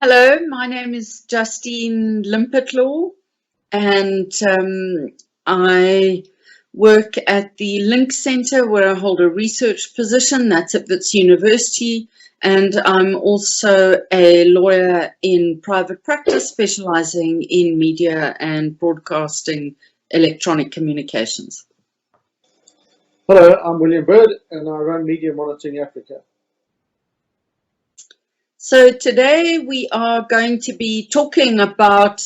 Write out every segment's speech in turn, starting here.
Hello, my name is Justine Limpitlaw, and I work at the Link Centre where I hold a research position. That's at Wits University, and I'm also a lawyer in private practice specialising in media and broadcasting electronic communications. Hello, I'm William Bird and I run Media Monitoring Africa. So today we are going to be talking about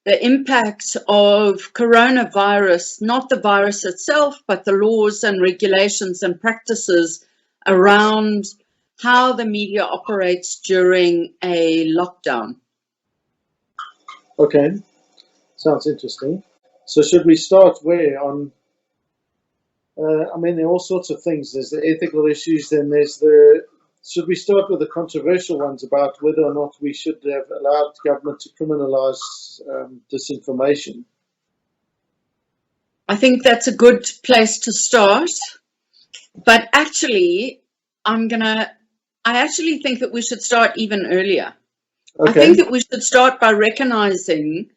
the impact of coronavirus, not the virus itself, but the laws and regulations and practices around how the media operates during a lockdown. Okay, sounds interesting. So should we start where on, there are all sorts of things. There's the ethical issues, then there's should we start with the controversial ones about whether or not we should have allowed government to criminalise disinformation? I think that's a good place to start, but actually, I actually think that we should start even earlier. Okay. I think that we should start by recognizing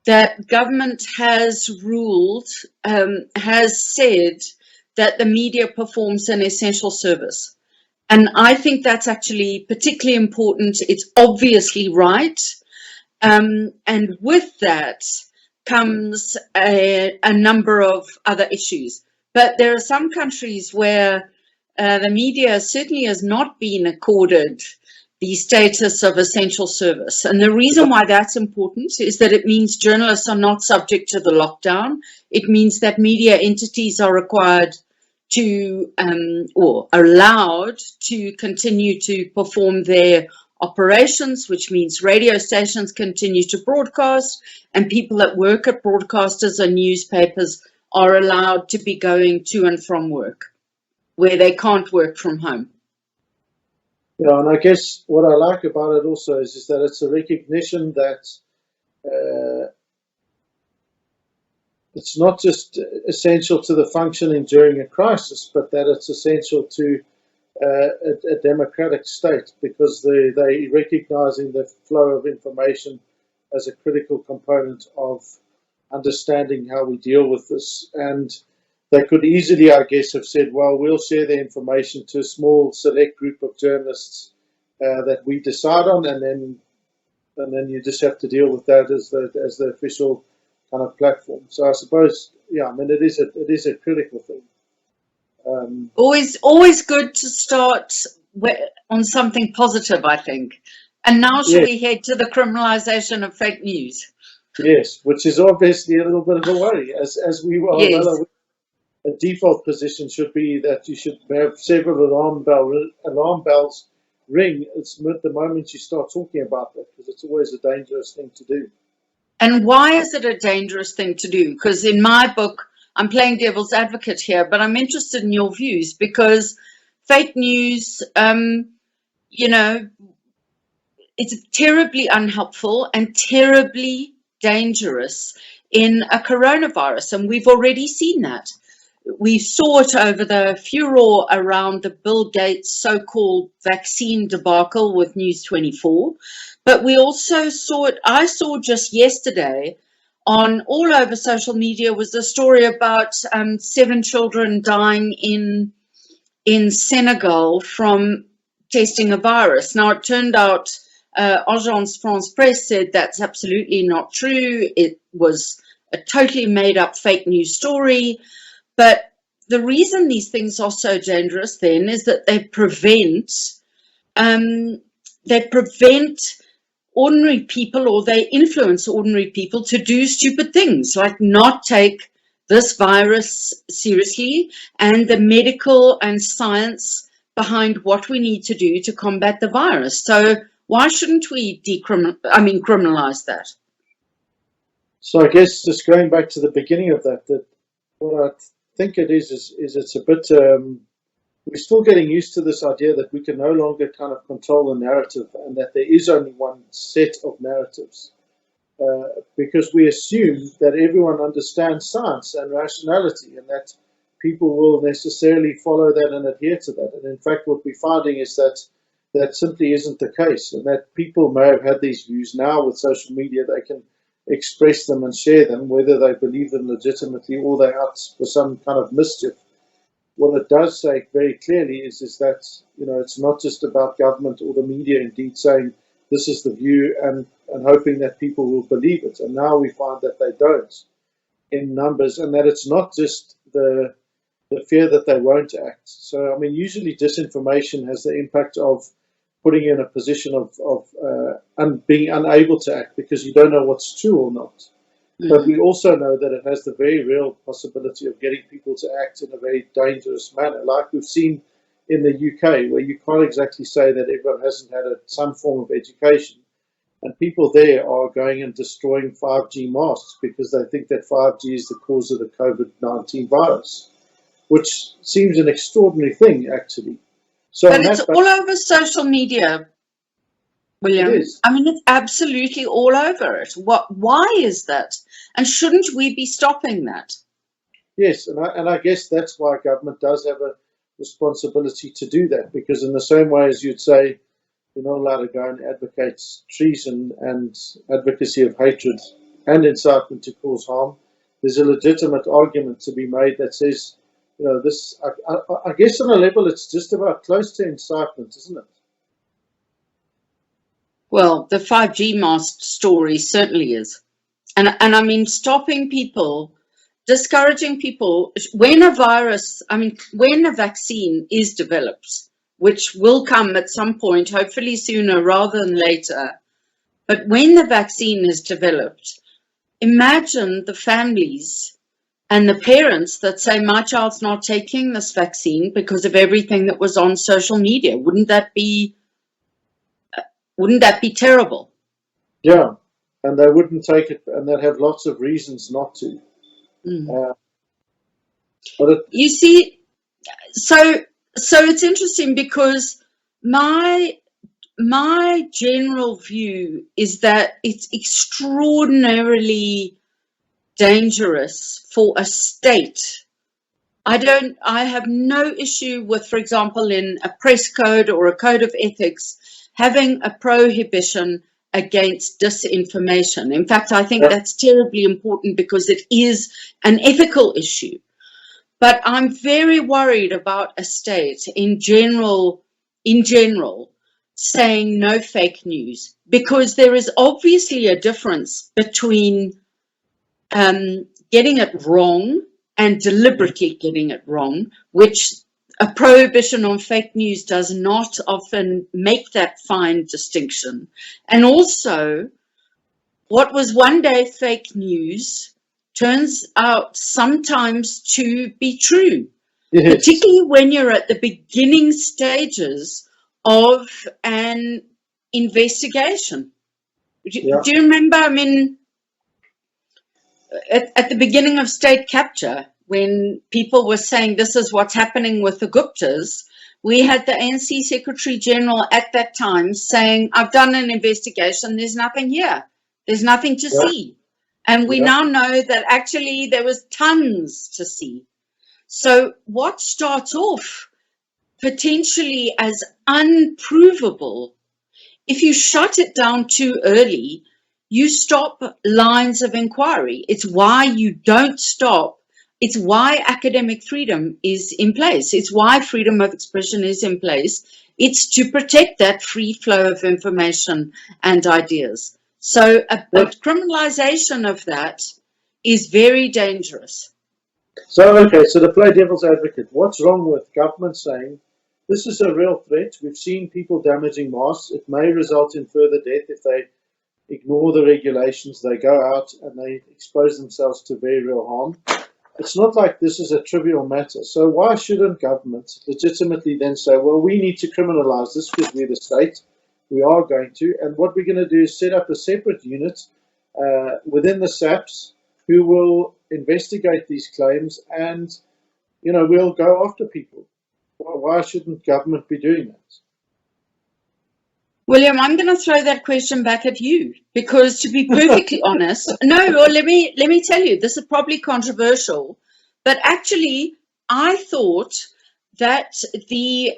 that government has ruled, has said that the media performs an essential service. And I think that's actually particularly important. It's obviously right. And with that comes a number of other issues. But there are some countries where the media certainly has not been accorded the status of essential service. And the reason why that's important is that it means journalists are not subject to the lockdown. It means that media entities are required to or allowed to continue to perform their operations, which means radio stations continue to broadcast, and people that work at broadcasters and newspapers are allowed to be going to and from work where they can't work from home. Yeah, and I guess what I like about it also is that it's a recognition that it's not just essential to the functioning during a crisis, but that it's essential to a democratic state, because they recognizing the flow of information as a critical component of understanding how we deal with this. And they could easily, I guess, have said, well, we'll share the information to a small select group of journalists that we decide on, and then you just have to deal with that as the official kind of platform. So I suppose, yeah, it is a critical thing. Always good to start on something positive, I think. And now should we head to the criminalisation of fake news? Yes, which is obviously a little bit of a worry, as we well know. A default position should be that you should have several alarm bells ring the moment you start talking about that, because it's always a dangerous thing to do. And why is it a dangerous thing to do? Because in my book, I'm playing devil's advocate here, but I'm interested in your views, because fake news, it's terribly unhelpful and terribly dangerous in a coronavirus. And we've already seen that. We saw it over the furor around the Bill Gates so-called vaccine debacle with News 24. But we also saw it, I saw just yesterday on all over social media, was a story about 7 children dying in Senegal from testing a virus. Now, it turned out Agence France Presse said that's absolutely not true. It was a totally made-up fake news story. But the reason these things are so dangerous then is that they prevent ordinary people, or they influence ordinary people to do stupid things, like not take this virus seriously and the medical and science behind what we need to do to combat the virus. So why shouldn't we criminalize that? So I guess just going back to the beginning of that what I think it is it's a bit we're still getting used to this idea that we can no longer kind of control the narrative, and that there is only one set of narratives, because we assume that everyone understands science and rationality, and that people will necessarily follow that and adhere to that. And in fact, what we're finding is that that simply isn't the case, and that people may have had these views. Now with social media, they can express them and share them, whether they believe them legitimately or they're out for some kind of mischief. What it does say very clearly is that, it's not just about government or the media indeed saying this is the view and hoping that people will believe it. And now we find that they don't in numbers, and that it's not just the fear that they won't act. So, I mean, usually disinformation has the impact of putting you in a position of being unable to act because you don't know what's true or not. Mm-hmm. But we also know that it has the very real possibility of getting people to act in a very dangerous manner, like we've seen in the UK, where you can't exactly say that everyone hasn't had some form of education. And people there are going and destroying 5G masts because they think that 5G is the cause of the COVID-19 virus, which seems an extraordinary thing, actually. So, but it's all over social media, William. It is. I mean, it's absolutely all over it. Why is that? And shouldn't we be stopping that? Yes, and I guess that's why government does have a responsibility to do that, because in the same way as you'd say you're not allowed to go and advocate treason and advocacy of hatred and incitement to cause harm, there's a legitimate argument to be made that says, this, I guess on a level it's just about close to incitement, isn't it? Well, the 5G mast story certainly is. And I mean, stopping people, discouraging people, when a vaccine is developed, which will come at some point, hopefully sooner rather than later, but when the vaccine is developed, imagine the families and the parents that say, my child's not taking this vaccine because of everything that was on social media. Wouldn't that be terrible? Yeah, and they wouldn't take it, and they'd have lots of reasons not to. You see, so it's interesting because my general view is that it's extraordinarily dangerous for a state. I have no issue with, for example, in a press code or a code of ethics, having a prohibition against disinformation. In fact, I think that's terribly important because it is an ethical issue. But I'm very worried about a state in general saying no fake news, because there is obviously a difference between getting it wrong and deliberately getting it wrong, which a prohibition on fake news does not often make that fine distinction. And also, what was one day fake news turns out sometimes to be true, yes, particularly when you're at the beginning stages of an investigation. Do you remember, I mean, at the beginning of state capture, when people were saying this is what's happening with the Guptas, we had the ANC Secretary General at that time saying, I've done an investigation, there's nothing here. There's nothing to see. And we now know that actually there was tons to see. So what starts off potentially as unprovable, if you shut it down too early, you stop lines of inquiry. It's why you don't stop. It's why academic freedom is in place. It's why freedom of expression is in place. It's to protect that free flow of information and ideas. So a criminalization of that is very dangerous. So to play devil's advocate, what's wrong with government saying this is a real threat? We've seen people damaging mosques. It may result in further death if they ignore the regulations. They go out and they expose themselves to very real harm. It's not like this is a trivial matter. So why shouldn't government legitimately then say, well, we need to criminalize this because we're the state. We are going to. And what we're going to do is set up a separate unit within the SAPS who will investigate these claims and, we'll go after people. Why shouldn't government be doing that? William, I'm going to throw that question back at you because, to be perfectly honest, let me tell you, this is probably controversial, but actually, I thought that the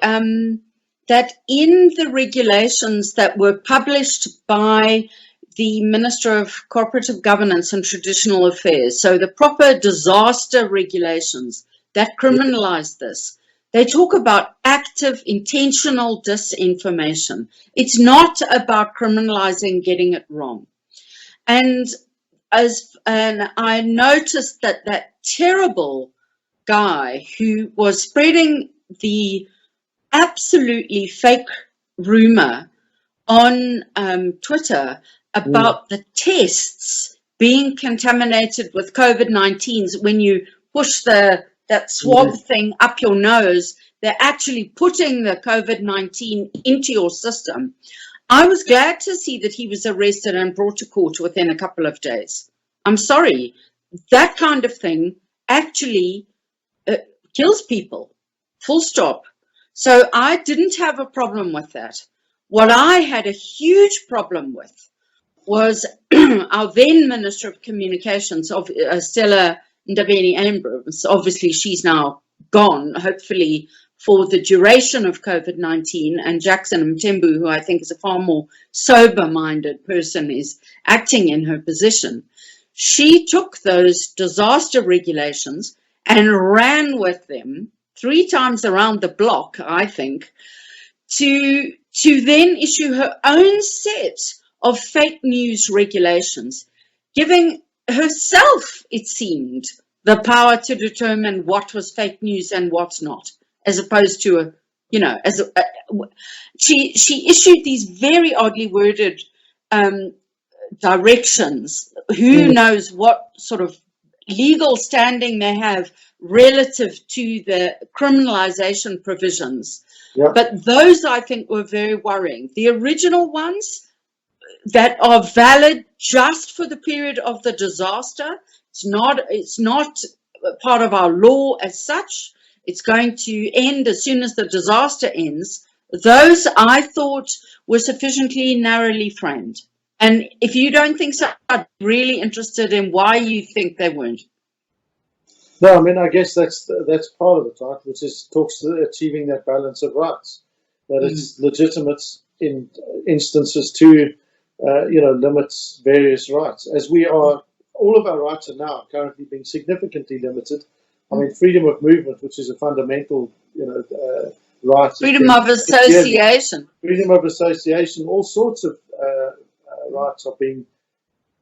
that in the regulations that were published by the Minister of Cooperative Governance and Traditional Affairs, so the proper disaster regulations that criminalize this, they talk about active, intentional disinformation. It's not about criminalizing getting it wrong. And I noticed that that terrible guy who was spreading the absolutely fake rumor on Twitter about the tests being contaminated with COVID-19s. When you push that swab thing up your nose, they're actually putting the COVID-19 into your system. I was glad to see that he was arrested and brought to court within a couple of days. I'm sorry, that kind of thing actually kills people, full stop. So I didn't have a problem with that. What I had a huge problem with was our then Minister of Communications, Stella Ndabeni-Abrams. Obviously, she's now gone, hopefully for the duration of COVID-19, and Jackson Mthembu, who I think is a far more sober-minded person, is acting in her position. She took those disaster regulations and ran with them 3 times around the block, I think, to then issue her own set of fake news regulations, giving herself, it seemed, the power to determine what was fake news and what's not, as opposed to she issued these very oddly worded directions. Who knows what sort of legal standing they have relative to the criminalization provisions. Yep. But those, I think, were very worrying. The original ones that are valid just for the period of the disaster, it's not part of our law as such. It's going to end as soon as the disaster ends. Those, I thought, were sufficiently narrowly framed. And if you don't think so, I'm really interested in why you think they weren't. No, I mean, I guess that's part of it, right? Which is talks to achieving that balance of rights, that it's legitimate in instances to, limits various rights. As we are, all of our rights are now currently being significantly limited. I mean, freedom of movement, which is a fundamental, right. Freedom of association. Freedom of association, all sorts of rights are being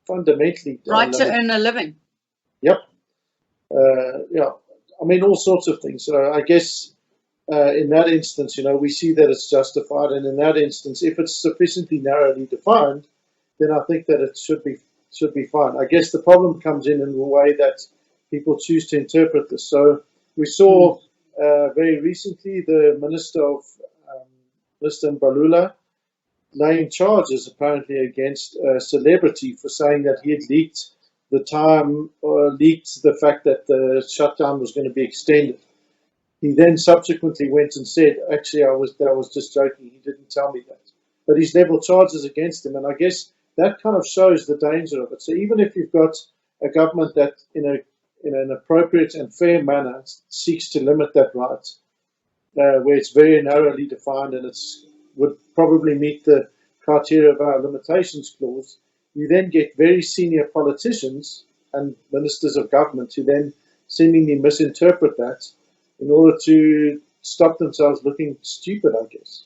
fundamentally right to earn a living. Yep. I mean, all sorts of things. So I guess in that instance, we see that it's justified, and in that instance, if it's sufficiently narrowly defined, then I think that it should be fine. I guess the problem comes in the way that people choose to interpret this. So we saw very recently the Minister Mbalula laying charges apparently against a celebrity for saying that he had leaked the time, or leaked the fact that the shutdown was going to be extended. He then subsequently went and said, actually, I was just joking. He didn't tell me that. But he's leveled charges against him. And I guess that kind of shows the danger of it. So even if you've got a government that in an appropriate and fair manner seeks to limit that right, where it's very narrowly defined and would probably meet the criteria of our limitations clause, you then get very senior politicians and ministers of government who then seemingly misinterpret that in order to stop themselves looking stupid, I guess.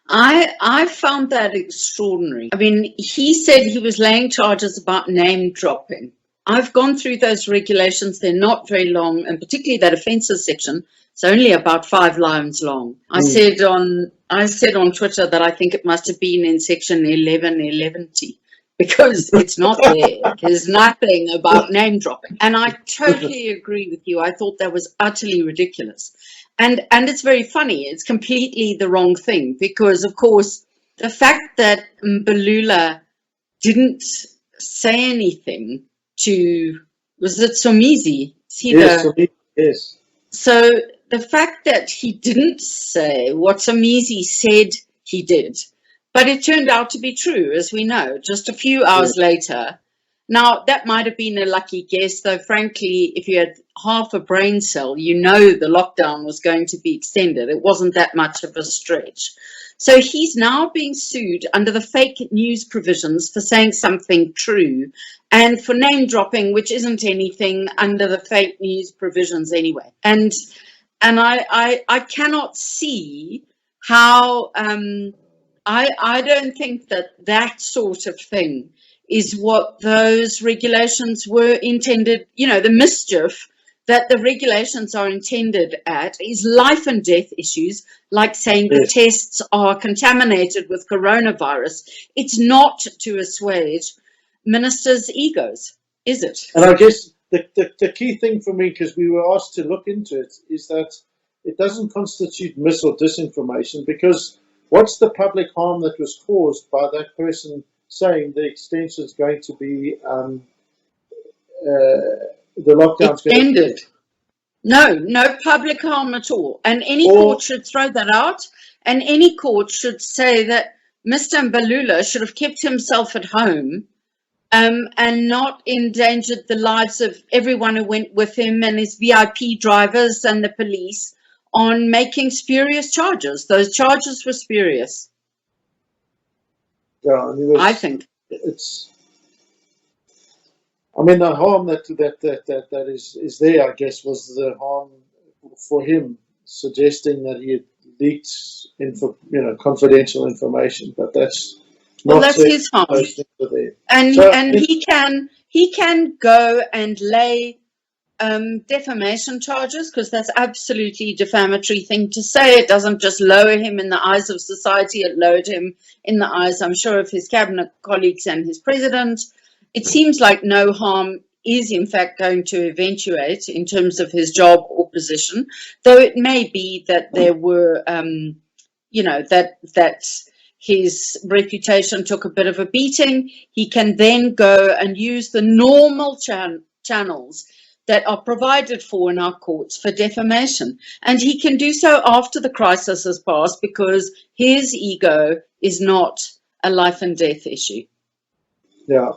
I found that extraordinary. I mean, he said he was laying charges about name dropping. I've gone through those regulations. They're not very long, and particularly that offences section. It's only about 5 lines long. I said on Twitter that I think it must have been in section 1111T. Because it's not there. There's nothing about name dropping. And I totally agree with you. I thought that was utterly ridiculous. And it's very funny. It's completely the wrong thing. Because, of course, the fact that Mbalula didn't say anything to, was it Somizi? Yes. So the fact that he didn't say what Somizi said he did, but it turned out to be true, as we know. Just a few hours later, Now, that might have been a lucky guess, though, frankly, if you had half a brain cell, you know the lockdown was going to be extended. It wasn't that much of a stretch. So he's now being sued under the fake news provisions for saying something true and for name dropping, which isn't anything under the fake news provisions anyway. And I cannot see how I don't think that sort of thing is what those regulations were intended. You know, the mischief that the regulations are intended at is life and death issues, like saying the tests are contaminated with coronavirus. It's not to assuage ministers' egos, is it? And I guess the key thing for me, because we were asked to look into it, is that it doesn't constitute mis or disinformation, because what's the public harm that was caused by that person saying the extension is going to be the lockdown's extended? No public harm at all. And any court should throw that out. And any court should say that Mr. Mbalula should have kept himself at home and not endangered the lives of everyone who went with him and his VIP drivers and the police on making spurious charges. Those charges were spurious. Yeah, I think it's. I mean, the harm that is there, I guess, was the harm for him, suggesting that he had leaked confidential information. But that's well, that's his harm, and so, he can go and lay defamation charges, because that's absolutely defamatory thing to say. It doesn't just lower him in the eyes of society, it lowered him in the eyes, I'm sure, of his cabinet colleagues and his president. It seems like no harm is in fact going to eventuate in terms of his job or position, though it may be that there were that his reputation took a bit of a beating. He can then go and use the normal channels that are provided for in our courts for defamation. And he can do so after the crisis has passed, because his ego is not a life and death issue. Yeah.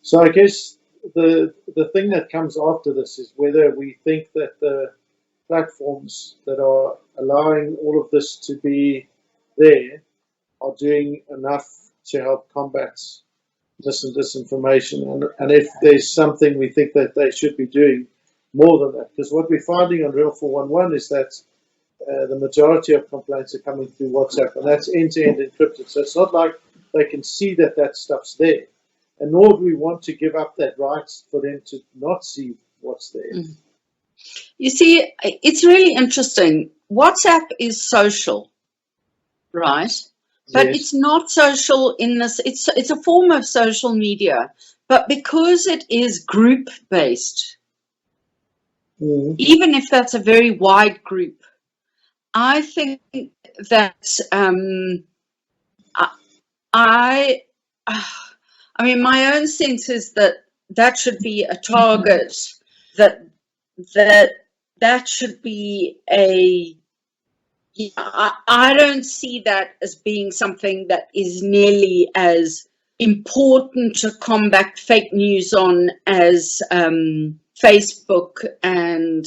So I guess the thing that comes after this is whether we think that the platforms that are allowing all of this to be there are doing enough to help combat this and disinformation, and if there's something we think that they should be doing more than that. Because what we're finding on Real 411 is that the majority of complaints are coming through WhatsApp, and that's end-to-end encrypted. So it's not like they can see that stuff's there. And nor do we want to give up that right for them to not see what's there. Mm. You see, it's really interesting. WhatsApp is social, right? But Yes. it's not social in this. It's a form of social media, but because it is group-based, even if that's a very wide group, I think that I mean, my own sense is that should be a target, that should be a. I don't see that as being something that is nearly as important to combat fake news on as Facebook and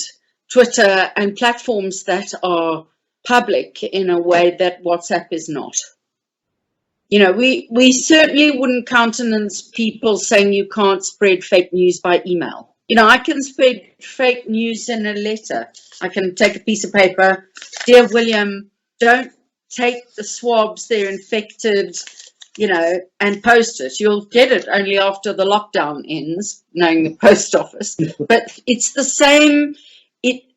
Twitter and platforms that are public in a way that WhatsApp is not. You know, we certainly wouldn't countenance people saying you can't spread fake news by email. You know, I can spread fake news in a letter. I can take a piece of paper, dear William, don't take the swabs, they're infected, you know, and post it. You'll get it only after the lockdown ends, knowing the post office. But it's the same,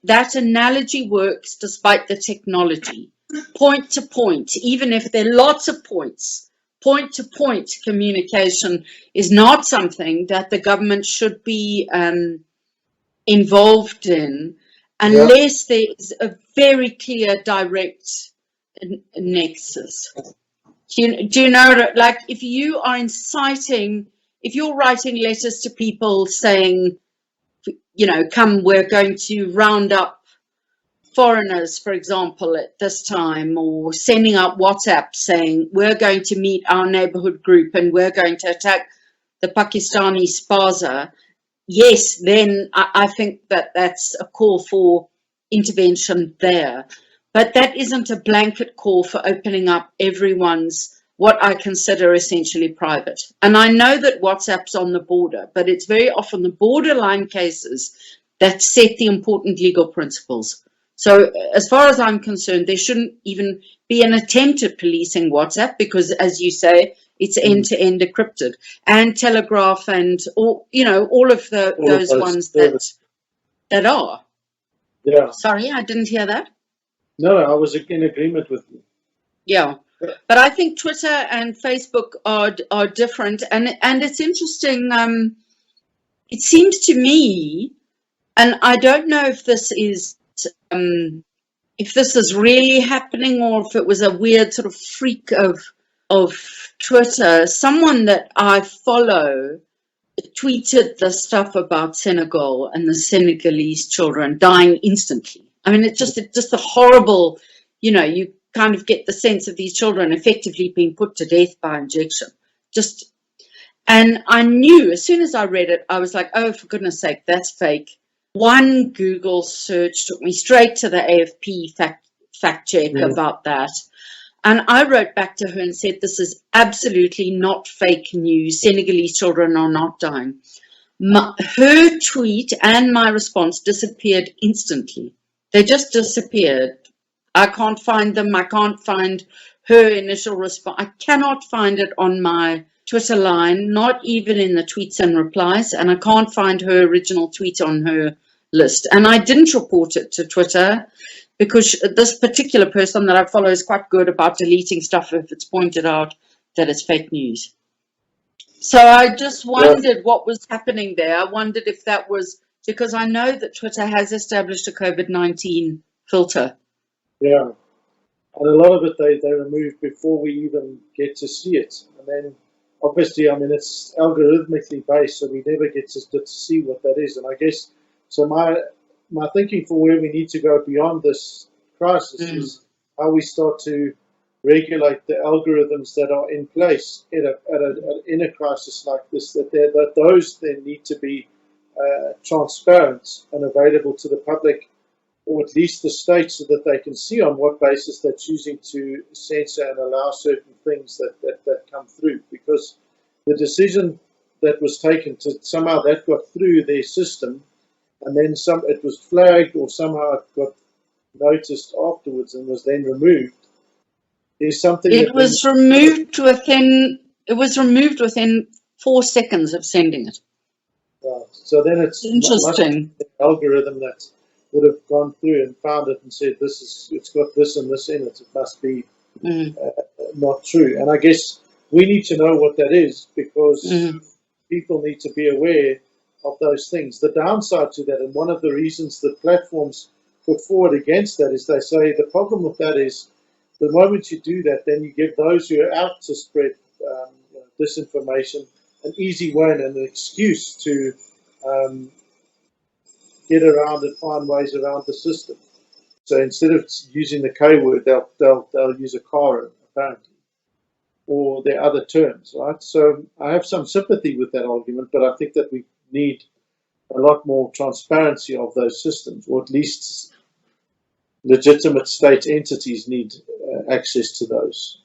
that analogy works despite the technology. Point to point, even if there are lots of points, point-to-point communication is not something that the government should be involved in unless there is a very clear direct nexus. Do you know, like, if you are inciting, if you're writing letters to people saying, you know, come, we're going to round up foreigners, for example, at this time, or sending out WhatsApp saying we're going to meet our neighborhood group and we're going to attack, the Pakistani spaza, yes, then I think that that's a call for intervention there. But that isn't a blanket call for opening up everyone's, what I consider essentially private. And I know that WhatsApp's on the border, but it's very often the borderline cases that set the important legal principles. So as far as I'm concerned, there shouldn't even be an attempt at policing WhatsApp because, as you say, it's end-to-end encrypted, and Telegraph and all, all of those ones that are. Yeah. Sorry, I didn't hear that. No, I was in agreement with you. Yeah. But I think Twitter and Facebook are different, and it's interesting. It seems to me, and I don't know if this is really happening or if it was a weird sort of freak of Twitter. Someone that I follow tweeted the stuff about Senegal and the Senegalese children dying instantly. I mean, it's just a horrible, you kind of get the sense of these children effectively being put to death by injection. And I knew as soon as I read it, I was like, oh, for goodness sake, that's fake. One Google search took me straight to the AFP fact check about that. And I wrote back to her and said, this is absolutely not fake news. Senegalese children are not dying. Her tweet and my response disappeared instantly. They just disappeared. I can't find them. I can't find her initial response. I cannot find it on my Twitter line, not even in the tweets and replies. And I can't find her original tweet on her list. And I didn't report it to Twitter, because this particular person that I follow is quite good about deleting stuff if it's pointed out that it's fake news. So I just wondered what was happening there. I wondered if that was because I know that Twitter has established a COVID-19 filter. Yeah, and a lot of it they remove before we even get to see it. And then obviously, I mean, it's algorithmically based, so we never get to see what that is. And I guess, so my thinking for where we need to go beyond this crisis is how we start to regulate the algorithms that are in place in a crisis like this, that those then need to be transparent and available to the public, or at least the state, so that they can see on what basis they're choosing to censor and allow certain things that come through. Because the decision that was taken to somehow that got through their system, and then it was flagged or somehow it got noticed afterwards and was then removed. There's something. It was removed within 4 seconds of sending it. Right. So then it's interesting. The algorithm that would have gone through and found it and said it's got this and this in it. It must be not true. And I guess we need to know what that is, because people need to be aware of those things. The downside to that, and one of the reasons that platforms put forward against that, is they say the problem with that is the moment you do that, then you give those who are out to spread disinformation an easy way and an excuse to get around and find ways around the system. So instead of using the K word, they'll use a car, apparently, or their other terms, right? So I have some sympathy with that argument, but I think that we need a lot more transparency of those systems, or at least legitimate state entities need access to those.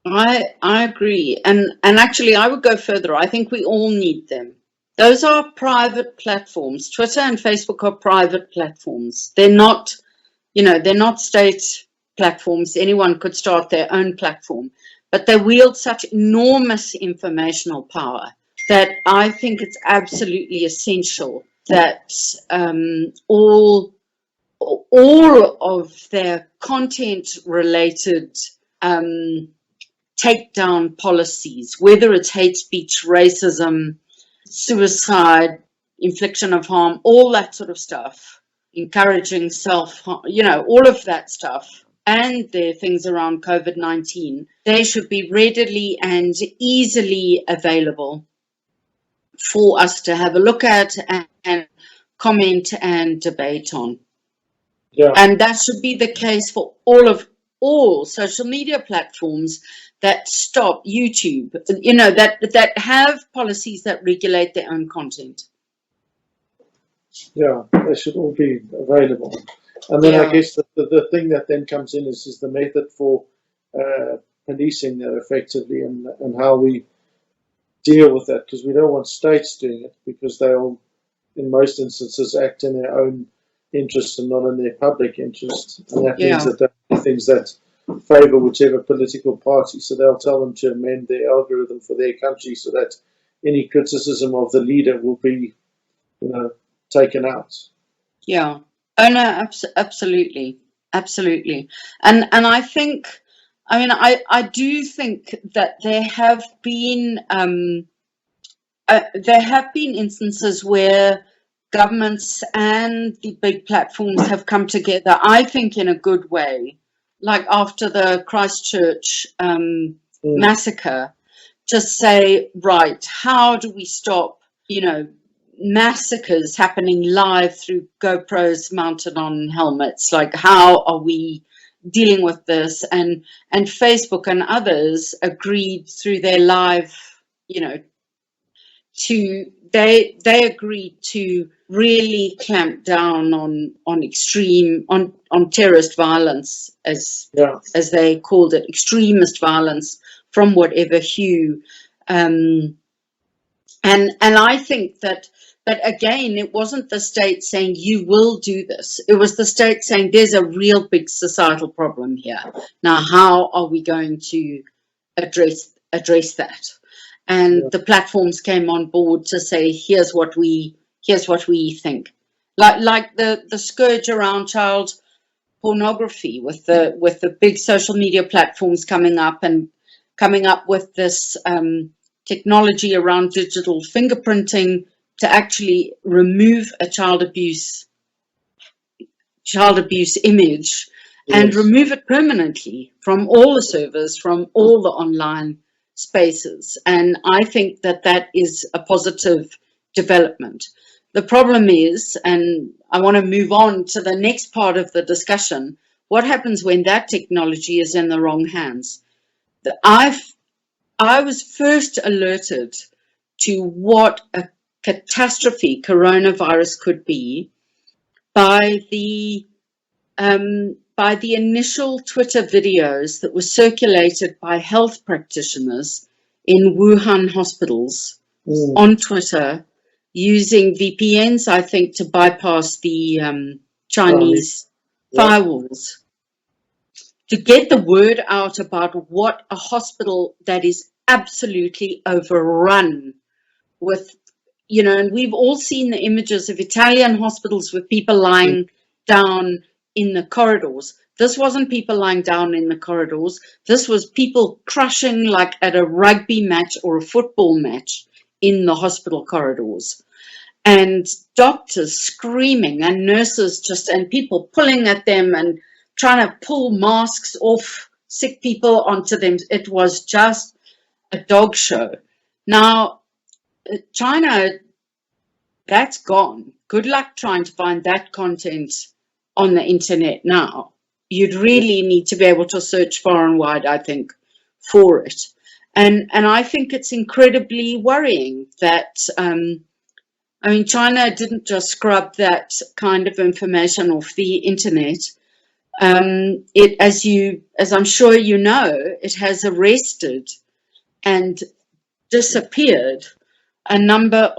I agree, and actually I would go further. I think we all need them. Those are private platforms. Twitter and Facebook are private platforms. They're not, they're not state platforms. Anyone could start their own platform, but they wield such enormous informational power that I think it's absolutely essential that all of their content-related takedown policies, whether it's hate speech, racism, suicide, infliction of harm, all that sort of stuff, encouraging self-harm, all of that stuff, and their things around COVID-19, they should be readily and easily available for us to have a look at and comment and debate on. Yeah. And that should be the case for all social media platforms that stop YouTube, you know, that have policies that regulate their own content. Yeah, they should all be available. And then I Yeah. guess the thing that then comes in is the method for policing that effectively, and how we deal with that, because we don't want states doing it, because they'll, in most instances, act in their own interest and not in their public interest. And that means Yeah. that they do things that favour whichever political party. So they'll tell them to amend their algorithm for their country so that any criticism of the leader will be, you know, taken out. Yeah. Oh no, absolutely, absolutely. And I think, I mean, I do think that there have been instances where governments and the big platforms have come together, I think, in a good way, like after the Christchurch massacre, to say, right, how do we stop, you know, massacres happening live through GoPros mounted on helmets? Like, how are we dealing with this? And Facebook and others agreed through their live, you know, they agreed to really clamp down on extreme on terrorist violence, as they called it, extremist violence from whatever hue. And I think that again, it wasn't the state saying you will do this. It was the state saying there's a real big societal problem here. Now, how are we going to address that? And the platforms came on board to say, here's what we think. Like the scourge around child pornography, with the big social media platforms coming up with this technology around digital fingerprinting to actually remove a child abuse image and remove it permanently from all the servers, from all the online spaces. And I think that is a positive development. The problem is, and I want to move on to the next part of the discussion, what happens when that technology is in the wrong hands? I was first alerted to what a catastrophe coronavirus could be by the initial Twitter videos that were circulated by health practitioners in Wuhan hospitals on Twitter, using VPNs, I think, to bypass the Chinese firewalls, to get the word out about what a hospital that is absolutely overrun with, you know, and we've all seen the images of Italian hospitals with people lying down in the corridors. This wasn't people lying down in the corridors. This was people crushing like at a rugby match or a football match in the hospital corridors. And doctors screaming, and nurses and people pulling at them and trying to pull masks off sick people onto them. It was just a dog show. Now, China, that's gone. Good luck trying to find that content on the internet now. You'd really need to be able to search far and wide, I think, for it. And I think it's incredibly worrying that, I mean, China didn't just scrub that kind of information off the internet. It, as I'm sure you know, it has arrested and disappeared a number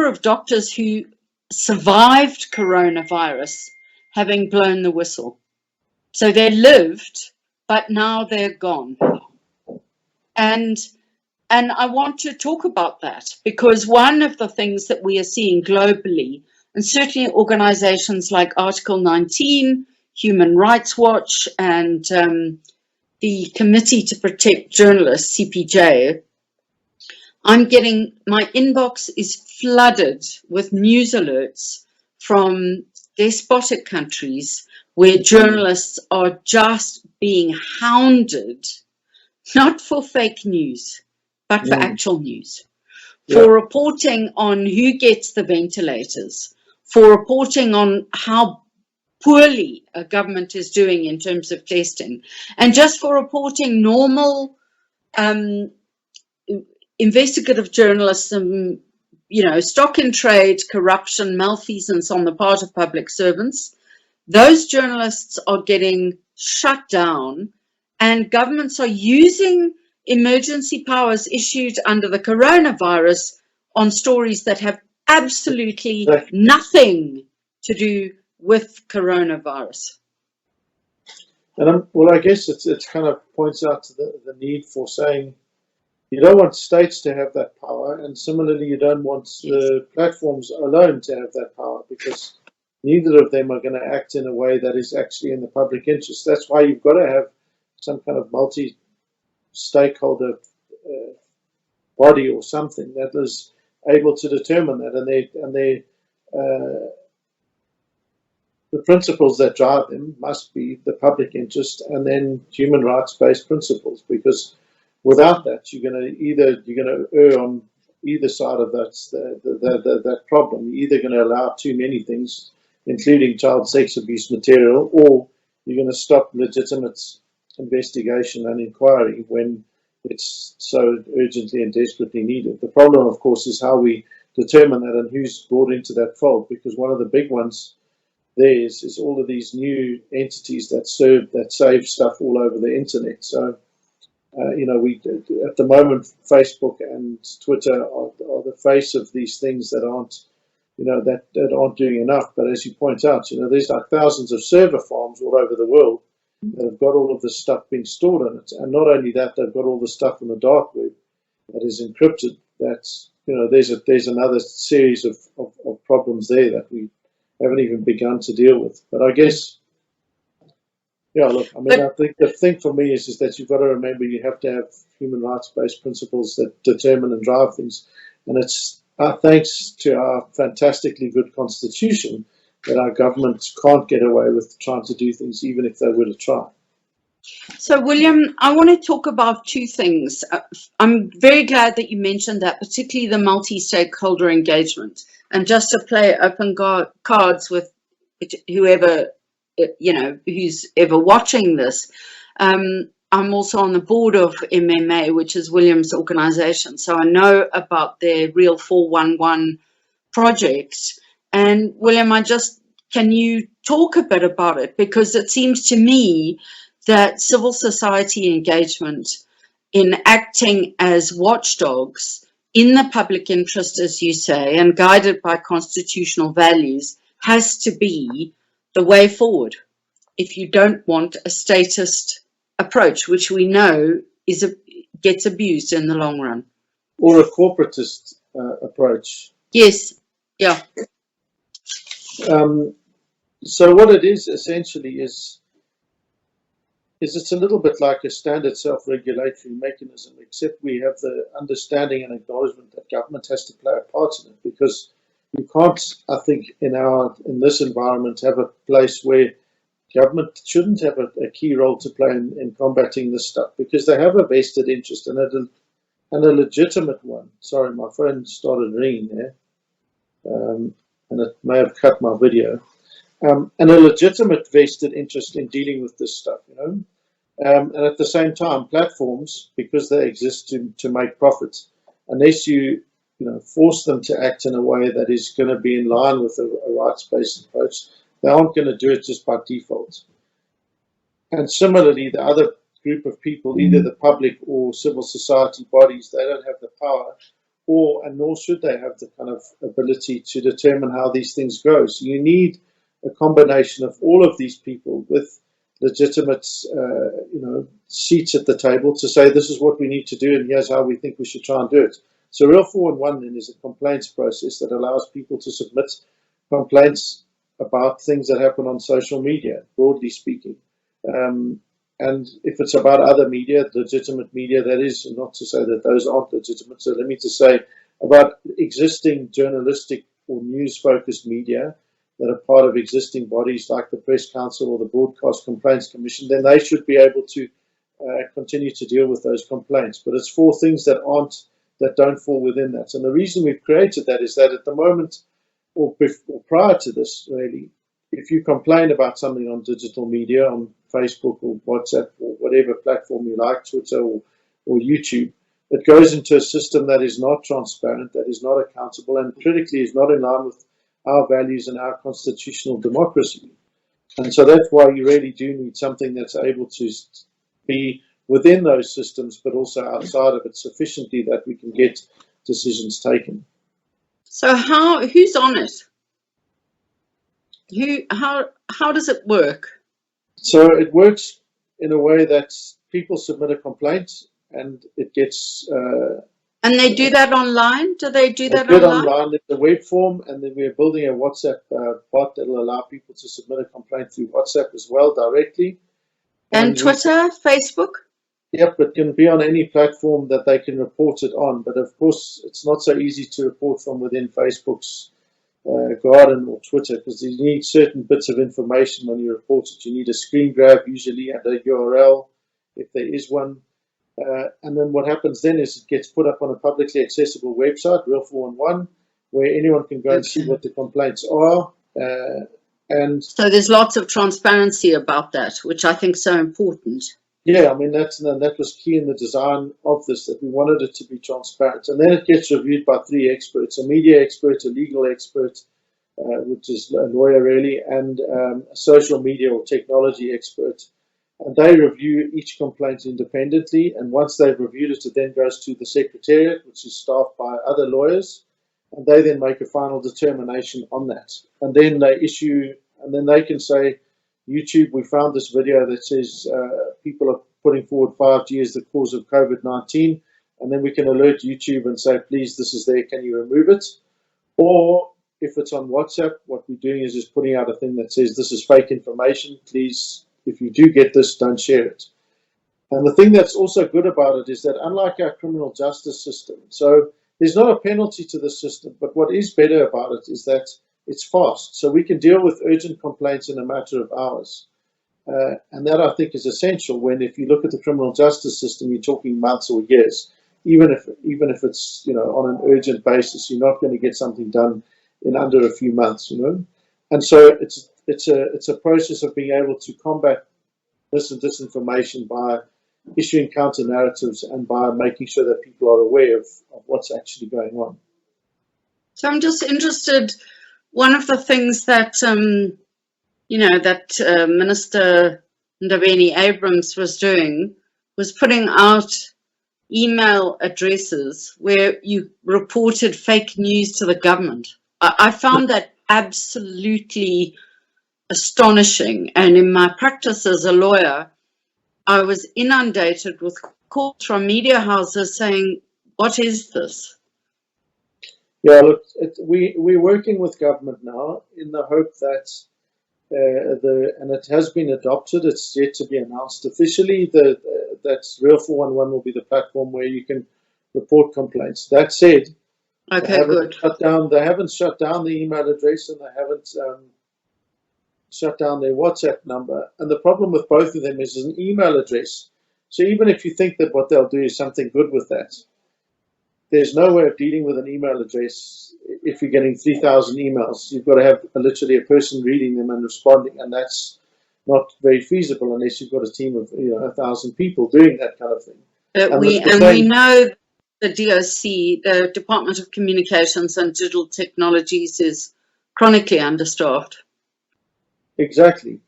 of doctors who survived coronavirus, having blown the whistle. So they lived, but now they're gone. And I want to talk about that, because one of the things that we are seeing globally, and certainly organizations like Article 19, Human Rights Watch, and the Committee to Protect Journalists, CPJ, my inbox is flooded with news alerts from despotic countries where journalists are just being hounded, not for fake news, but for actual news, for reporting on who gets the ventilators, for reporting on how poorly a government is doing in terms of testing. And just for reporting normal investigative journalism, stock in trade, corruption, malfeasance on the part of public servants, those journalists are getting shut down, and governments are using emergency powers issued under the coronavirus on stories that have absolutely nothing to do with coronavirus. And well, I guess it kind of points out to the need for saying you don't want states to have that power, and similarly you don't want the platforms alone to have that power, because neither of them are going to act in a way that is actually in the public interest. That's why you've got to have some kind of multi-stakeholder body or something that is able to determine that, and the principles that drive them must be the public interest and then human rights-based principles, because without that, you're going to err on either side of that problem. You're either going to allow too many things, including child sex abuse material, or you're going to stop legitimate investigation and inquiry when it's so urgently and desperately needed. The problem, of course, is how we determine that and who's brought into that fold, because one of the big ones there is all of these new entities that save stuff all over the internet. So we at the moment, Facebook and Twitter are the face of these things that aren't doing enough. But as you point out, there's like thousands of server farms all over the world that have got all of this stuff being stored on it, and not only that, they've got all the stuff in the dark web that is encrypted. That's there's another series of problems there that we haven't even begun to deal with. But I guess. Yeah, look, I mean, I think the thing for me is that you've got to remember you have to have human rights-based principles that determine and drive things. And it's thanks to our fantastically good constitution that our governments can't get away with trying to do things, even if they were to try. So, William, I want to talk about two things. I'm very glad that you mentioned that, particularly the multi-stakeholder engagement. And just to play open cards with whoever who's ever watching this, I'm also on the board of MMA, which is William's organization. So I know about their Real 411 project. And William, can you talk a bit about it? Because it seems to me that civil society engagement in acting as watchdogs in the public interest, as you say, and guided by constitutional values has to be the way forward if you don't want a statist approach, which we know gets abused in the long run. Or a corporatist approach. Yes, yeah. So what it is essentially is it's a little bit like a standard self-regulatory mechanism, except we have the understanding and acknowledgement that government has to play a part in it, because you can't, I think, in this environment have a place where government shouldn't have a key role to play in combating this stuff, because they have a vested interest and a legitimate one. Sorry, my phone started ringing there, and it may have cut my video. And a legitimate vested interest in dealing with this stuff, and at the same time, platforms, because they exist to make profits, unless you force them to act in a way that is going to be in line with a rights-based approach, they aren't going to do it just by default. And similarly, the other group of people, either the public or civil society bodies, they don't have the power, and nor should they have the kind of ability to determine how these things go. So you need a combination of all of these people with legitimate, seats at the table to say this is what we need to do and here's how we think we should try and do it. So Real 411 then is a complaints process that allows people to submit complaints about things that happen on social media, broadly speaking. And if it's about other media, legitimate media, that is, not to say that those aren't legitimate. So let me just say about existing journalistic or news-focused media that are part of existing bodies like the Press Council or the Broadcast Complaints Commission, then they should be able to continue to deal with those complaints. But it's for things that don't fall within that. And the reason we've created that is that at the moment, or prior to this, really, if you complain about something on digital media, on Facebook or WhatsApp or whatever platform you like, Twitter or YouTube, it goes into a system that is not transparent, that is not accountable, and critically is not in line with our values and our constitutional democracy. And so that's why you really do need something that's able to be within those systems, but also outside of it sufficiently that we can get decisions taken. So who's on it? How does it work? So it works in a way that people submit a complaint and it gets... and they do that online? Do they do that online? There's a web form, and then we're building a WhatsApp bot that will allow people to submit a complaint through WhatsApp as well directly. And Twitter, Facebook? Yep, it can be on any platform that they can report it on. But of course, it's not so easy to report from within Facebook's garden or Twitter, because you need certain bits of information when you report it. You need a screen grab, usually, and a URL, if there is one. And then what happens then is it gets put up on a publicly accessible website, Real 411, where anyone can go and see what the complaints are. And so there's lots of transparency about that, which I think is so important. Yeah, I mean, that was key in the design of this, that we wanted it to be transparent. And then it gets reviewed by 3 experts, a media expert, a legal expert, which is a lawyer really, and a social media or technology expert. And they review each complaint independently. And once they've reviewed it, it then goes to the Secretariat, which is staffed by other lawyers. And they then make a final determination on that. And then they can say, YouTube, we found this video that says people are putting forward 5G as the cause of COVID-19. And then we can alert YouTube and say, please, this is there, can you remove it? Or if it's on WhatsApp, what we're doing is just putting out a thing that says, this is fake information, please, if you do get this, don't share it. And the thing that's also good about it is that unlike our criminal justice system, so there's not a penalty to the system, but what is better about it is that it's fast. So we can deal with urgent complaints in a matter of hours. And that, I think, is essential when, if you look at the criminal justice system, you're talking months or years. Even if it's, on an urgent basis, you're not going to get something done in under a few months, And so it's a process of being able to combat this and disinformation by issuing counter narratives and by making sure that people are aware of what's actually going on. So I'm just interested. One of the things that Minister Ndabeni Abrams was doing was putting out email addresses where you reported fake news to the government. I found that absolutely astonishing. And in my practice as a lawyer, I was inundated with calls from media houses saying, what is this? Yeah, look, we're working with government now in the hope that and it has been adopted. It's yet to be announced officially. That Real 411 will be the platform where you can report complaints. That said, okay, they haven't shut down the email address, and they haven't shut down their WhatsApp number. And the problem with both of them is an email address. So even if you think that what they'll do is something good with that, there's no way of dealing with an email address. If you're getting 3,000 emails, you've got to have literally a person reading them and responding, and that's not very feasible unless you've got a team of 1,000 people doing that kind of thing. We know the DOC, the Department of Communications and Digital Technologies, is chronically understaffed. Exactly.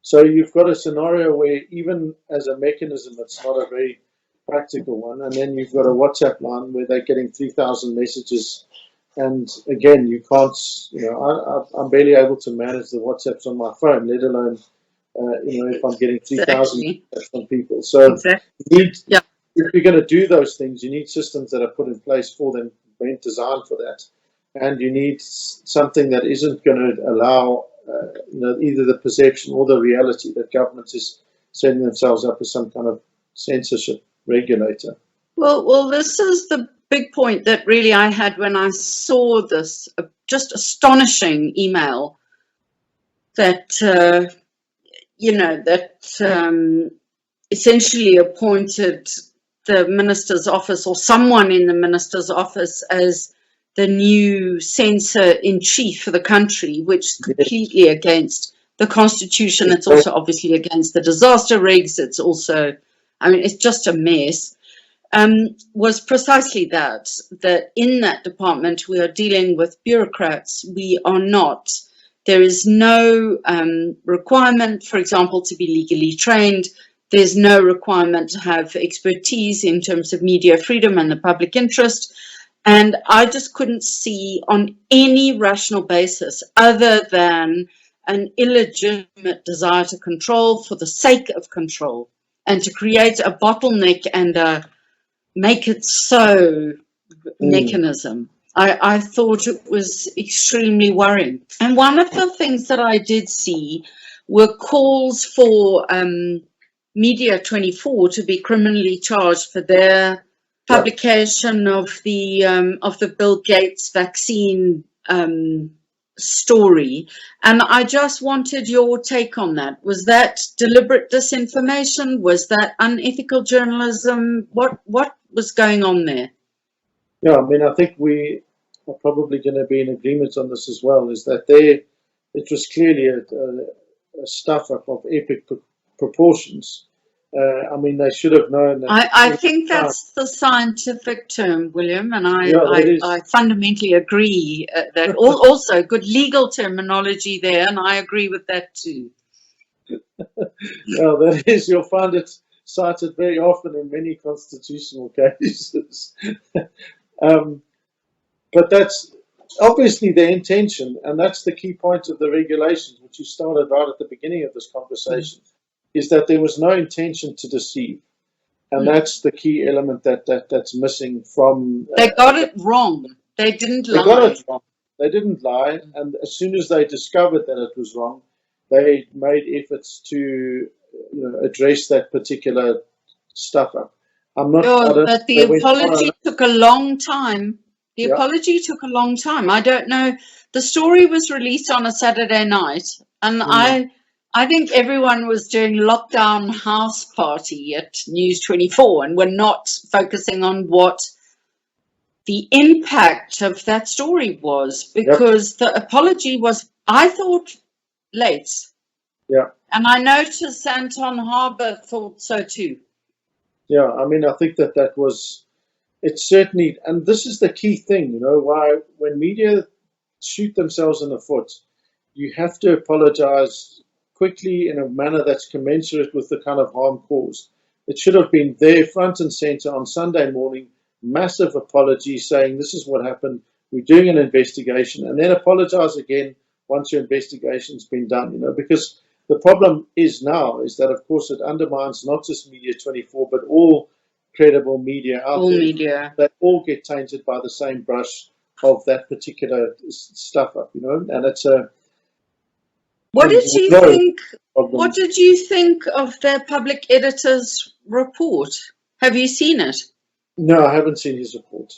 So you've got a scenario where even as a mechanism, it's not a very practical one. And then you've got a WhatsApp line where they're getting 3,000 messages. And again, you can't, I'm barely able to manage the WhatsApps on my phone, let alone, if I'm getting 3,000 from people. So if you're going to do those things, you need systems that are put in place for them, designed for that. And you need something that isn't going to allow either the perception or the reality that government is setting themselves up as some kind of censorship regulator. Well, this is the big point that really I had when I saw this just astonishing email that essentially appointed the minister's office or someone in the minister's office as the new censor-in-chief for the country, which is completely against the Constitution. It's also obviously against the disaster regs. It's also, I mean, it's just a mess. Was precisely that in that department we are dealing with bureaucrats. We are not. There is no requirement, for example, to be legally trained. There's no requirement to have expertise in terms of media freedom and the public interest. And I just couldn't see on any rational basis other than an illegitimate desire to control for the sake of control and to create a bottleneck and a make it so mechanism. I thought it was extremely worrying. And one of the things that I did see were calls for Media 24 to be criminally charged for their publication of the Bill Gates vaccine story. And I just wanted your take on that. Was that deliberate disinformation? Was that unethical journalism? What was going on there? Yeah, I mean, I think we are probably going to be in agreement on this as well, is that it was clearly a stuff-up of epic proportions. I mean, they should have known that. I think that's the scientific term, William, and I fundamentally agree that also good legal terminology there, and I agree with that too. Well, that is, you'll find it cited very often in many constitutional cases. But that's obviously the intention, and that's the key point of the regulations, which you started right at the beginning of this conversation. Is that there was no intention to deceive, and that's the key element that's missing from. They got it wrong. They didn't lie. They got it wrong. They didn't lie, and as soon as they discovered that it was wrong, they made efforts to address that particular stuff up. But the apology took a long time. The apology took a long time. I don't know. The story was released on a Saturday night, and I think everyone was doing lockdown house party at News 24 and were not focusing on what the impact of that story was, because the apology was, I thought, late. Yeah. And I noticed Anton Harbour thought so too. Yeah, I mean, I think that was, it's certainly, and this is the key thing, why when media shoot themselves in the foot, you have to apologize quickly in a manner that's commensurate with the kind of harm caused. It should have been there front and center on Sunday morning, massive apology saying this is what happened, we're doing an investigation, and then apologize again once your investigation's been done, because the problem is that, of course, it undermines not just Media 24, but all credible media out there. Media. They all get tainted by the same brush of that particular stuff up, and it's a. What did you think? What did you think of their public editor's report? Have you seen it? No, I haven't seen his report.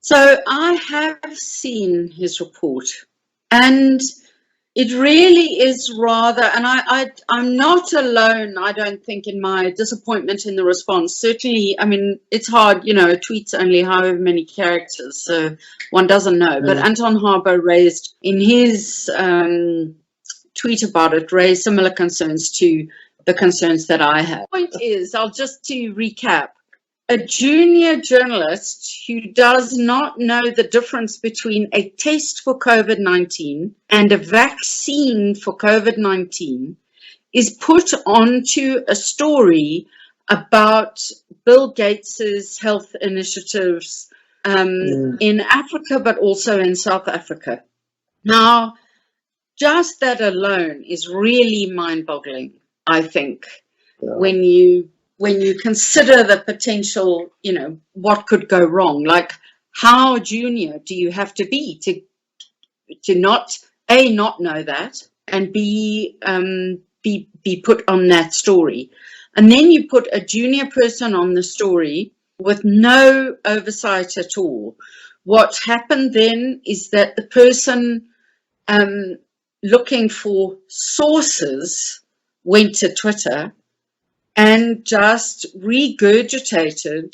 So I have seen his report, and it really is rather, and I'm not alone, I don't think, in my disappointment in the response. Certainly, I mean, it's hard, a tweet's only however many characters, so one doesn't know. But Anton Harbour raised, in his tweet about it, raised similar concerns to the concerns that I have. The point is, just to recap, a junior journalist who does not know the difference between a test for COVID-19 and a vaccine for COVID-19 is put onto a story about Bill Gates's health initiatives in Africa, but also in South Africa. Now, just that alone is really mind-boggling, I think, when you consider the potential, what could go wrong. Like, how junior do you have to be to not know that, and be put on that story? And then you put a junior person on the story with no oversight at all. What happened then is that the person looking for sources went to Twitter and just regurgitated.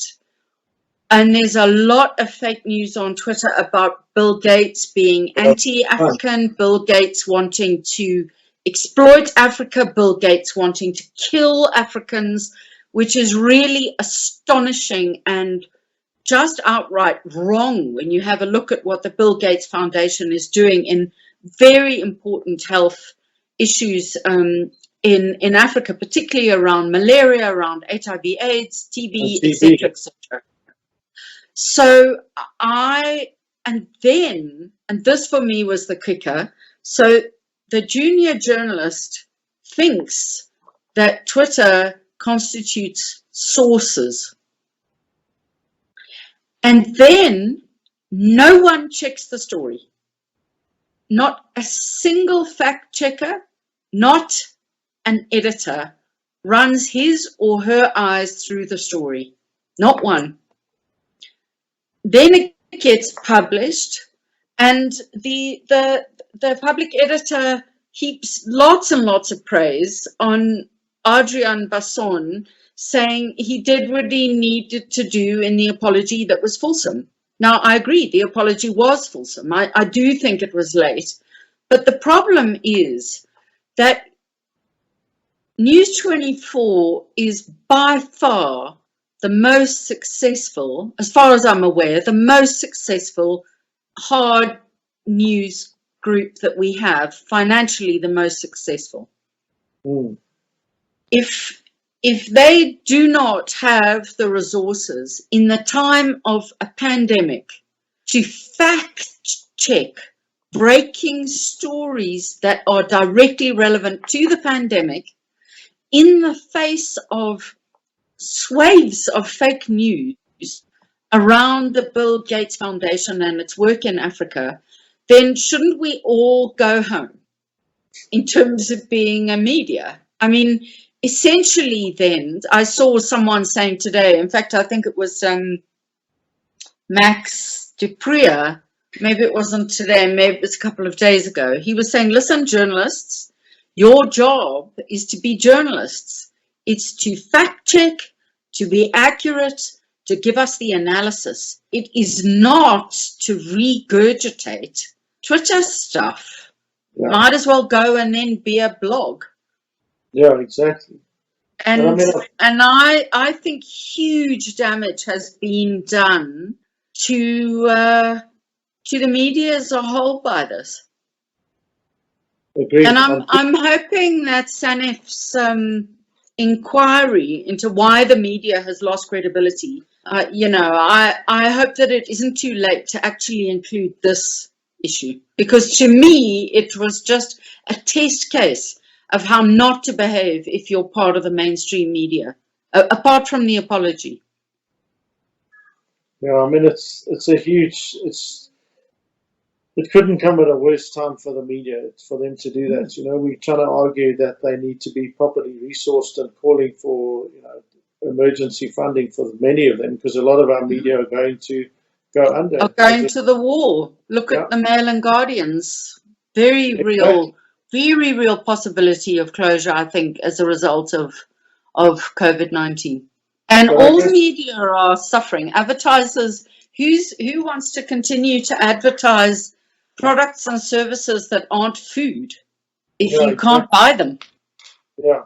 And there's a lot of fake news on Twitter about Bill Gates being anti-African, Bill Gates wanting to exploit Africa, Bill Gates wanting to kill Africans, which is really astonishing and just outright wrong when you have a look at what the Bill Gates Foundation is doing in very important health issues in Africa, particularly around malaria, around HIV/AIDS, TB, etc., etc. So and this for me was the kicker. So the junior journalist thinks that Twitter constitutes sources. And then no one checks the story. Not a single fact checker, not an editor runs his or her eyes through the story. Not one. Then it gets published, and the public editor heaps lots and lots of praise on Adrian Basson, saying he did what he needed to do in the apology that was fulsome. Now, I agree, the apology was fulsome. I do think it was late. But the problem is that News 24 is by far the most successful, as far as I'm aware, the most successful hard news group that we have, financially the most successful. Mm. If they do not have the resources in the time of a pandemic to fact check breaking stories that are directly relevant to the pandemic in the face of swathes of fake news around the Bill Gates Foundation and its work in Africa, then shouldn't we all go home in terms of being a media? I mean, essentially then, I saw someone saying today, in fact, I think it was Max Dupria, maybe it wasn't today, maybe it was a couple of days ago. He was saying, listen, journalists, your job is to be journalists. It's to fact check, to be accurate, to give us the analysis. It is not to regurgitate Twitter stuff. Yeah. Might as well go and then be a blog. Yeah, exactly. And I think huge damage has been done to the media as a whole by this. Agreed. And I'm hoping that SANEF's inquiry into why the media has lost credibility, I hope that it isn't too late to actually include this issue, because to me it was just a test case of how not to behave if you're part of the mainstream media, apart from the apology. Yeah, I mean, it's a huge, it couldn't come at a worse time for the media for them to do that. You know, we're trying to argue that they need to be properly resourced and calling for, emergency funding for many of them, because a lot of our media are going to go under. Are going to the wall. Look at the Mail and Guardians. Very real possibility of closure, I think, as a result of COVID-19. And all media are suffering. Advertisers, who wants to continue to advertise products and services that aren't food if you can't buy them? Yeah.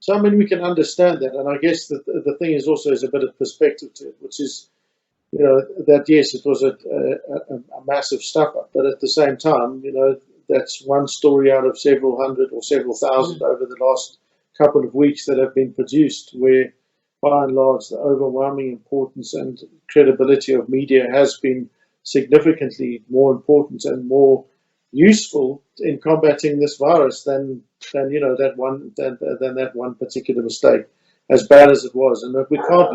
So, I mean, we can understand that. And I guess that the thing is also is a bit of perspective to it, which is, that yes, it was a massive stuff up, but at the same time, that's one story out of several hundred or several thousand over the last couple of weeks that have been produced, where by and large the overwhelming importance and credibility of media has been significantly more important and more useful in combating this virus than that one particular mistake, as bad as it was. And we can't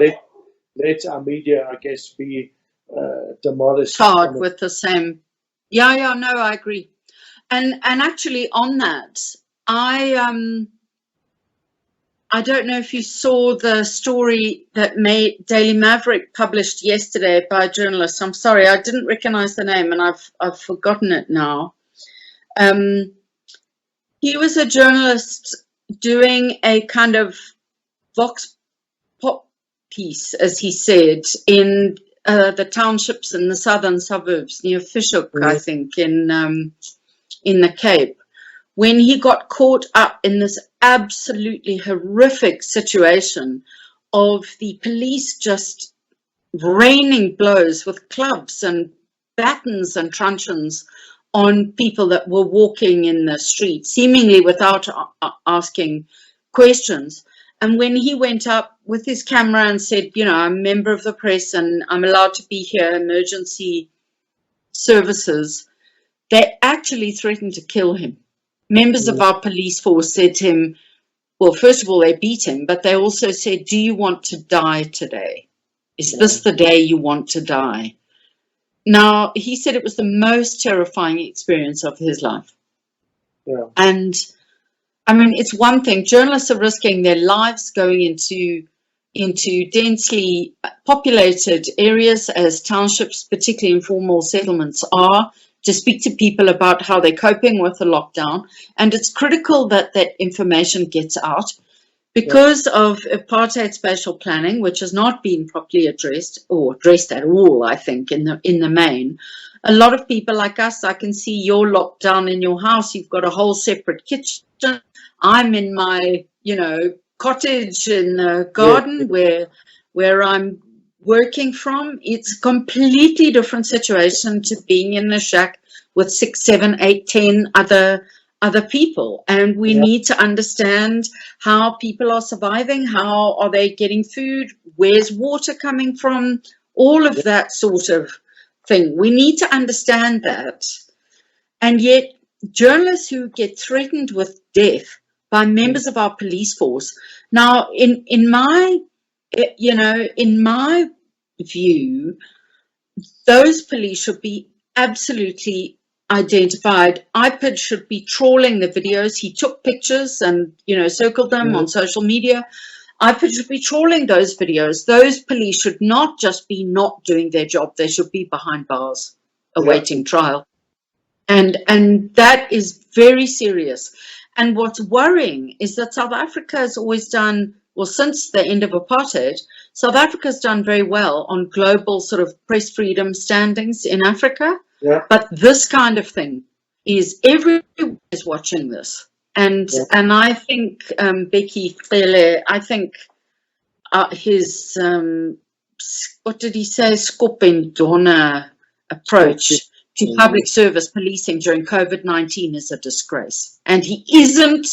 let our media, I guess, be demolished. Hard with the same. Yeah, no, I agree. And actually on that, I don't know if you saw the story that Daily Maverick published yesterday by a journalist. I'm sorry, I didn't recognize the name and I've forgotten it now. He was a journalist doing a kind of vox pop piece, as he said, in the townships in the southern suburbs near Fishhook, I think, in the Cape, when he got caught up in this absolutely horrific situation of the police just raining blows with clubs and batons and truncheons on people that were walking in the street, seemingly without asking questions. And when he went up with his camera and said, you know, I'm a member of the press and I'm allowed to be here, emergency services, they actually threatened to kill him. Members of our police force said to him, well, first of all, they beat him, but they also said, do you want to die today? Is this the day you want to die? Now, he said it was the most terrifying experience of his life. Yeah. And I mean, it's one thing. Journalists are risking their lives going into densely populated areas, as townships, particularly informal settlements, are, to speak to people about how they're coping with the lockdown. And it's critical that that information gets out. Because of apartheid spatial planning, which has not been properly addressed or addressed at all, I think, in the main, a lot of people like us, I can see you're locked down in your house. You've got a whole separate kitchen. I'm in my, you know, cottage in the garden where I'm working from. It's a completely different situation to being in a shack with 6, 7, 8, 10 other people, and we need to understand how people are surviving, how are they getting food, where's water coming from, all of that sort of thing. We need to understand that. And yet journalists who get threatened with death by members of our police force, now in my view, those police should be absolutely identified. IPID should be trawling the videos. He took pictures and, you know, circled them on social media. IPID should be trawling those videos. Those police should not just be not doing their job. They should be behind bars awaiting trial. And that is very serious. And what's worrying is that South Africa has always done, well, since the end of apartheid, South Africa has done very well on global sort of press freedom standings in Africa. Yeah. But this kind of thing is, everyone is watching this. And I think Becky Cele, I think his, what did he say, Skop en Donna approach to public service policing during COVID-19 is a disgrace. And he isn't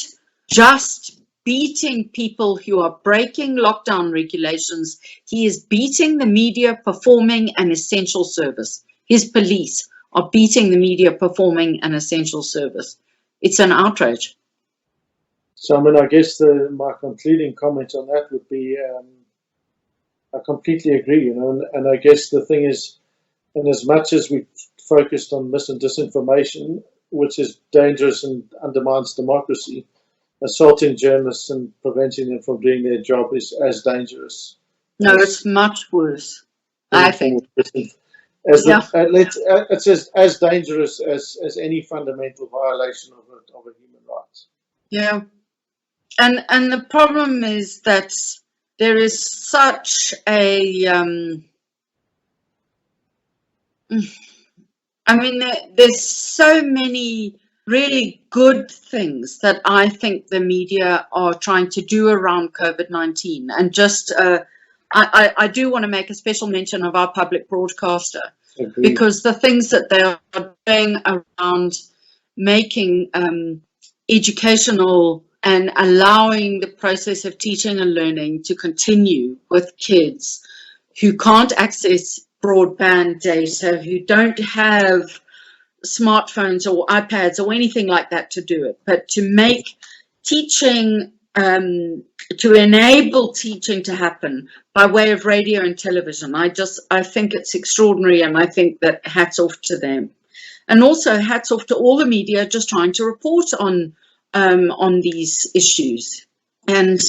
just beating people who are breaking lockdown regulations. He is beating the media performing an essential service. His police are beating the media performing an essential service. It's an outrage. So, I mean, I guess my concluding comment on that would be, I completely agree, you know, and I guess the thing is, in as much as we focused on mis and disinformation, which is dangerous and undermines democracy, assaulting journalists and preventing them from doing their job is as dangerous. No, it's much worse, I think. It's as dangerous as any fundamental violation of a human right. Yeah, and the problem is that there is such a, I mean, there's so many really good things that I think the media are trying to do around COVID-19. And just, I do want to make a special mention of our public broadcaster. Agreed. Because the things that they are doing around making educational and allowing the process of teaching and learning to continue with kids who can't access broadband data, who don't have smartphones or iPads or anything like that to do it, but to make teaching, to enable teaching to happen by way of radio and television. I think it's extraordinary, and I think that hats off to them. And also hats off to all the media just trying to report on these issues. And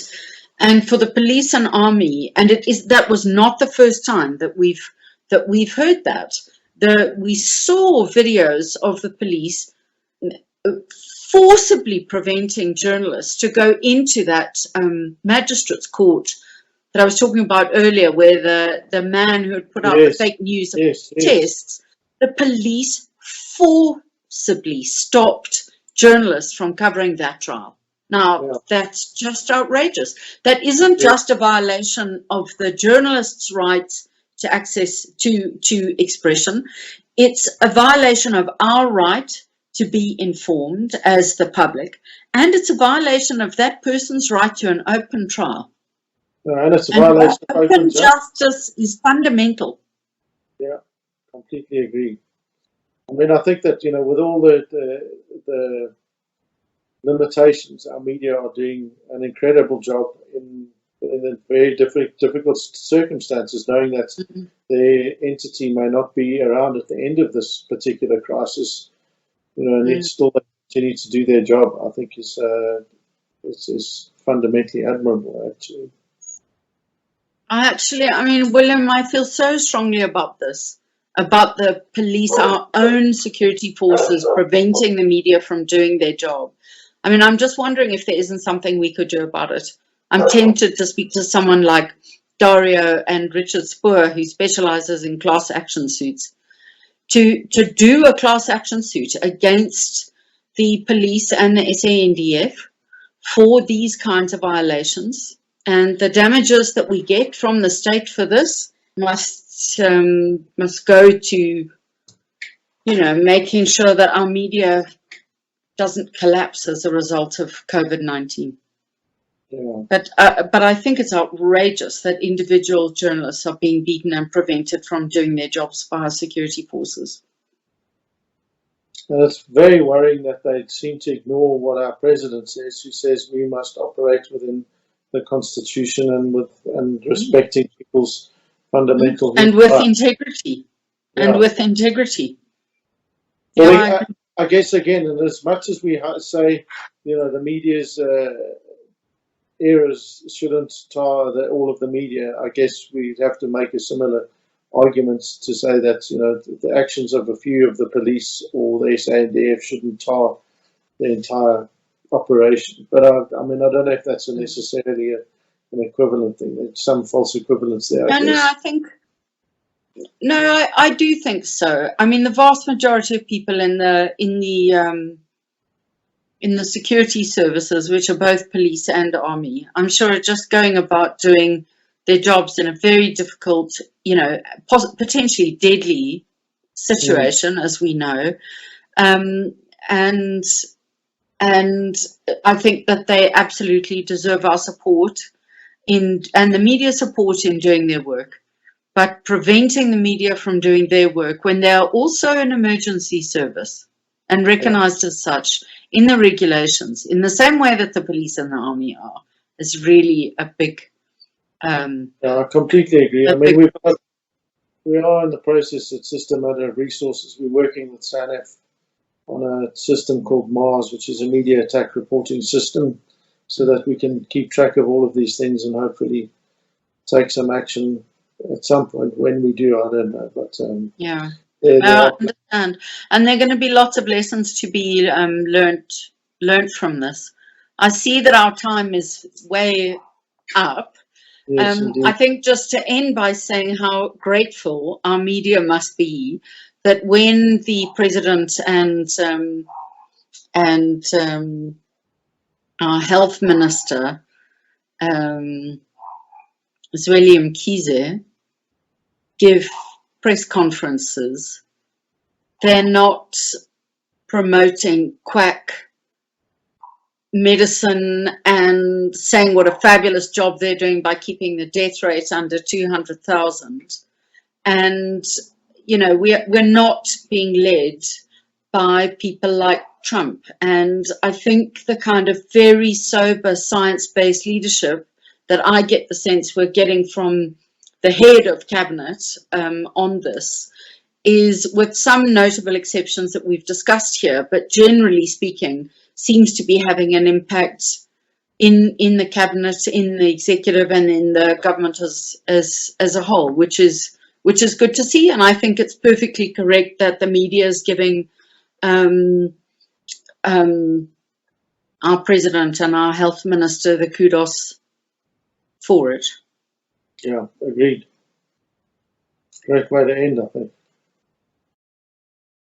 for the police and army, and that was not the first time that we've heard that. We saw videos of the police forcibly preventing journalists to go into that magistrate's court that I was talking about earlier, where the man who had put out the Yes, fake news yes, yes. tests, the police forcibly stopped journalists from covering that trial. Now, Yeah. that's just outrageous. That isn't Yeah. just a violation of the journalist's rights to access to expression. It's a violation of our right to be informed as the public, and it's a violation of that person's right to an open trial. And it's a And violation of open open justice. justice is fundamental. Yeah, completely agree. I mean, I think that, you know, with all the limitations, our media are doing an incredible job in very difficult circumstances, knowing that Mhm. their entity may not be around at the end of this particular crisis. You know, and yet still they continue to do their job. I think is fundamentally admirable, actually. I mean, William, I feel so strongly about this, about the police, our own security forces, preventing the media from doing their job. I mean, I'm just wondering if there isn't something we could do about it. I'm tempted to speak to someone like Dario and Richard Spoor, who specializes in class action suits, to do a class action suit against the police and the SANDF for these kinds of violations. And the damages that we get from the state for this must go to, you know, making sure that our media doesn't collapse as a result of COVID-19. Yeah. But I think it's outrageous that individual journalists are being beaten and prevented from doing their jobs by our security forces. And it's very worrying that they seem to ignore what our president says, who says we must operate within the Constitution and respecting people's fundamental and with rights. integrity. Yeah. And with integrity. Well, Yeah, I guess again, and as much as we say, you know, the media's errors shouldn't tar all of the media, I guess we'd have to make a similar argument to say that, you know, the actions of a few of the police or the SANDF shouldn't tar the entire operation. But I mean, I don't know if that's necessarily an equivalent thing. There's some false equivalence there, I guess. I do think so. I mean, the vast majority of people in the security services, which are both police and army, I'm sure are just going about doing their jobs in a very difficult, you know, potentially deadly situation, as we know. And I think that they absolutely deserve our support and the media support in doing their work. But preventing the media from doing their work when they are also an emergency service and recognized as such in the regulations, in the same way that the police and the army are, is really a big. Yeah, I completely agree. I mean, we are in the process. It's just a matter of resources. We're working with SANF on a system called MARS, which is a media attack reporting system, so that we can keep track of all of these things and hopefully take some action at some point. When we do, I don't know, but I understand, and there are going to be lots of lessons to be learned from this. I see that our time is way up. Yes, I think just to end by saying how grateful our media must be that when the president and our health minister, Zweli Mkhize, give press conferences, they're not promoting quack medicine and saying what a fabulous job they're doing by keeping the death rate under 200,000. And, you know, we're not being led by people like Trump. And I think the kind of very sober science-based leadership that I get the sense we're getting from the head of cabinet on this is, with some notable exceptions that we've discussed here, but generally speaking, seems to be having an impact in the cabinet, in the executive, and in the government as a whole, which is good to see. And I think it's perfectly correct that the media is giving our president and our health minister the kudos for it. Yeah, agreed. Great way to end, I think.